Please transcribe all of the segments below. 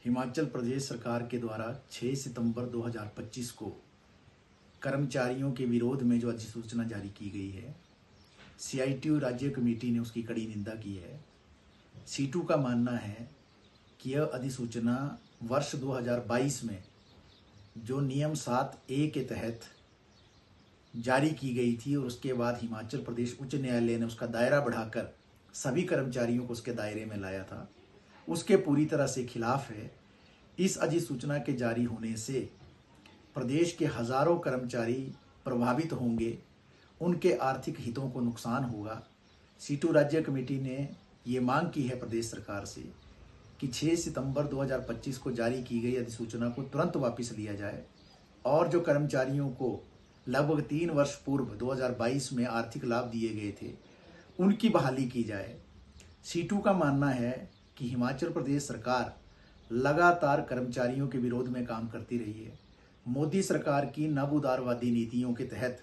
हिमाचल प्रदेश सरकार के द्वारा 6 सितंबर 2025 को कर्मचारियों के विरोध में जो अधिसूचना जारी की गई है, सीआईटीयू राज्य कमेटी ने उसकी कड़ी निंदा की है। सीटू का मानना है कि यह अधिसूचना वर्ष 2022 में जो नियम 7A के तहत जारी की गई थी और उसके बाद हिमाचल प्रदेश उच्च न्यायालय ने उसका दायरा बढ़ाकर सभी कर्मचारियों को उसके दायरे में लाया था, उसके पूरी तरह से खिलाफ है। इस अधिसूचना के जारी होने से प्रदेश के हजारों कर्मचारी प्रभावित होंगे, उनके आर्थिक हितों को नुकसान होगा। सीटू राज्य कमेटी ने ये मांग की है प्रदेश सरकार से कि 6 सितंबर 2025 को जारी की गई अधिसूचना को तुरंत वापस लिया जाए और जो कर्मचारियों को लगभग 3 वर्ष पूर्व 2022 में आर्थिक लाभ दिए गए थे, उनकी बहाली की जाए। सीटू का मानना है कि हिमाचल प्रदेश सरकार लगातार कर्मचारियों के विरोध में काम करती रही है। मोदी सरकार की नव उदारवादी नीतियों के तहत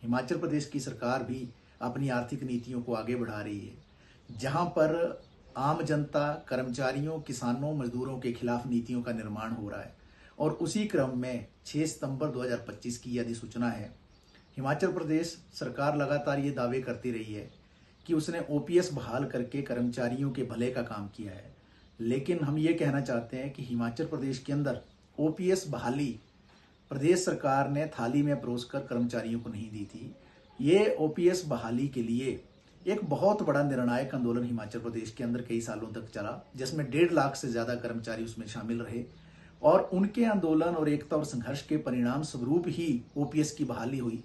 हिमाचल प्रदेश की सरकार भी अपनी आर्थिक नीतियों को आगे बढ़ा रही है, जहां पर आम जनता, कर्मचारियों, किसानों, मजदूरों के खिलाफ नीतियों का निर्माण हो रहा है। और उसी क्रम में 6 सितंबर 2025 की यह अधिसूचना है। हिमाचल प्रदेश सरकार लगातार ये दावे करती रही है कि उसने ओपीएस बहाल करके कर्मचारियों के भले का काम किया है, लेकिन हम ये कहना चाहते हैं कि हिमाचल प्रदेश के अंदर ओपीएस बहाली प्रदेश सरकार ने थाली में परोसकर कर्मचारियों को नहीं दी थी। ये ओपीएस बहाली के लिए एक बहुत बड़ा निर्णायक आंदोलन हिमाचल प्रदेश के अंदर कई सालों तक चला, जिसमें 1.5 लाख से ज्यादा कर्मचारी उसमें शामिल रहे और उनके आंदोलन और एकता और संघर्ष के परिणाम स्वरूप ही ओपीएस की बहाली हुई।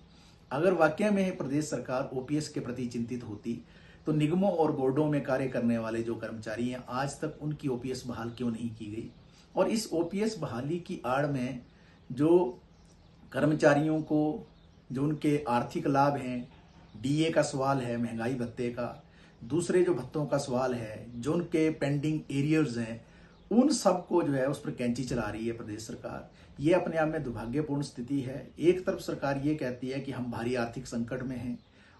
अगर वाकई में प्रदेश सरकार ओपीएस के प्रति चिंतित होती तो निगमों और बोर्डों में कार्य करने वाले जो कर्मचारी हैं, आज तक उनकी ओपीएस बहाल क्यों नहीं की गई। और इस ओपीएस बहाली की आड़ में जो कर्मचारियों को जो उनके आर्थिक लाभ हैं, डीए का सवाल है, महंगाई भत्ते का, दूसरे जो भत्तों का सवाल है, जो उनके पेंडिंग एरियर्स हैं, उन सब को जो है उस पर कैंची चला रही है प्रदेश सरकार। ये अपने आप में दुर्भाग्यपूर्ण स्थिति है। एक तरफ सरकार ये कहती है कि हम भारी आर्थिक संकट में हैं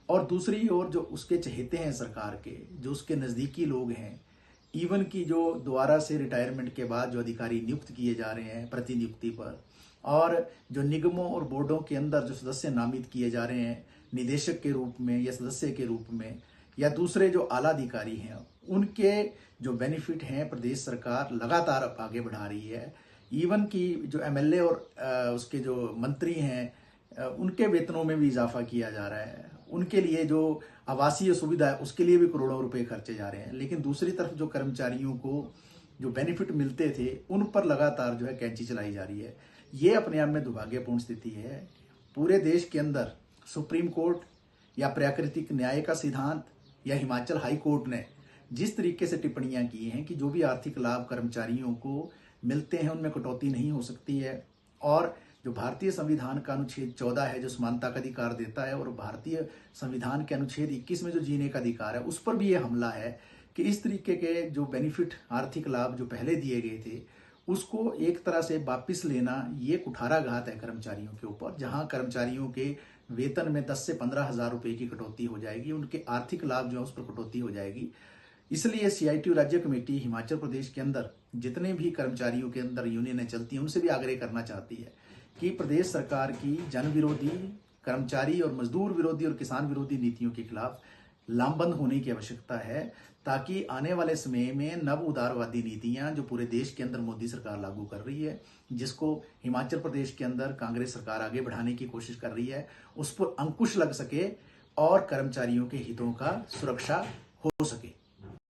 और दूसरी ओर जो उसके चहेते हैं सरकार के, जो उसके नज़दीकी लोग हैं, इवन की जो दोबारा से रिटायरमेंट के बाद जो अधिकारी नियुक्त किए जा रहे हैं प्रतिनियुक्ति पर, और जो निगमों और बोर्डों के अंदर जो सदस्य नामित किए जा रहे हैं निदेशक के रूप में या सदस्य के रूप में, या दूसरे जो आला अधिकारी हैं, उनके जो बेनिफिट हैं प्रदेश सरकार लगातार आगे बढ़ा रही है। इवन की जो एमएलए और उसके जो मंत्री हैं, उनके वेतनों में भी इजाफा किया जा रहा है। उनके लिए जो आवासीय सुविधा है उसके लिए भी करोड़ों रुपए खर्चे जा रहे हैं। लेकिन दूसरी तरफ जो कर्मचारियों को जो बेनिफिट मिलते थे उन पर लगातार जो है कैंची चलाई जा रही है। ये अपने आप में दुर्भाग्यपूर्ण स्थिति है। पूरे देश के अंदर सुप्रीम कोर्ट या प्राकृतिक न्याय का सिद्धांत या हिमाचल हाई कोर्ट ने जिस तरीके से टिप्पणियां की हैं कि जो भी आर्थिक लाभ कर्मचारियों को मिलते हैं उनमें कटौती नहीं हो सकती है, और जो भारतीय संविधान का अनुच्छेद 14 है जो समानता का अधिकार देता है, और भारतीय संविधान के अनुच्छेद 21 में जो जीने का अधिकार है, उस पर भी ये हमला है कि इस तरीके के जो बेनिफिट, आर्थिक लाभ जो पहले दिए गए थे उसको एक तरह से वापिस लेना, ये कुठाराघात है कर्मचारियों के ऊपर। जहां कर्मचारियों के वेतन में 10 से 15 हजार रुपए की कटौती हो जाएगी, उनके आर्थिक लाभ जो है उस पर कटौती हो जाएगी। इसलिए सीआईटीयू राज्य कमेटी हिमाचल प्रदेश के अंदर जितने भी कर्मचारियों के अंदर यूनियनें चलती हैं उनसे भी आग्रह करना चाहती है कि प्रदेश सरकार की जन विरोधी, कर्मचारी और मजदूर विरोधी और किसान विरोधी नीतियों के खिलाफ लामबंद होने की आवश्यकता है, ताकि आने वाले समय में नव उदारवादी नीतियां जो पूरे देश के अंदर मोदी सरकार लागू कर रही है, जिसको हिमाचल प्रदेश के अंदर कांग्रेस सरकार आगे बढ़ाने की कोशिश कर रही है, उस पर अंकुश लग सके और कर्मचारियों के हितों का सुरक्षा हो सके।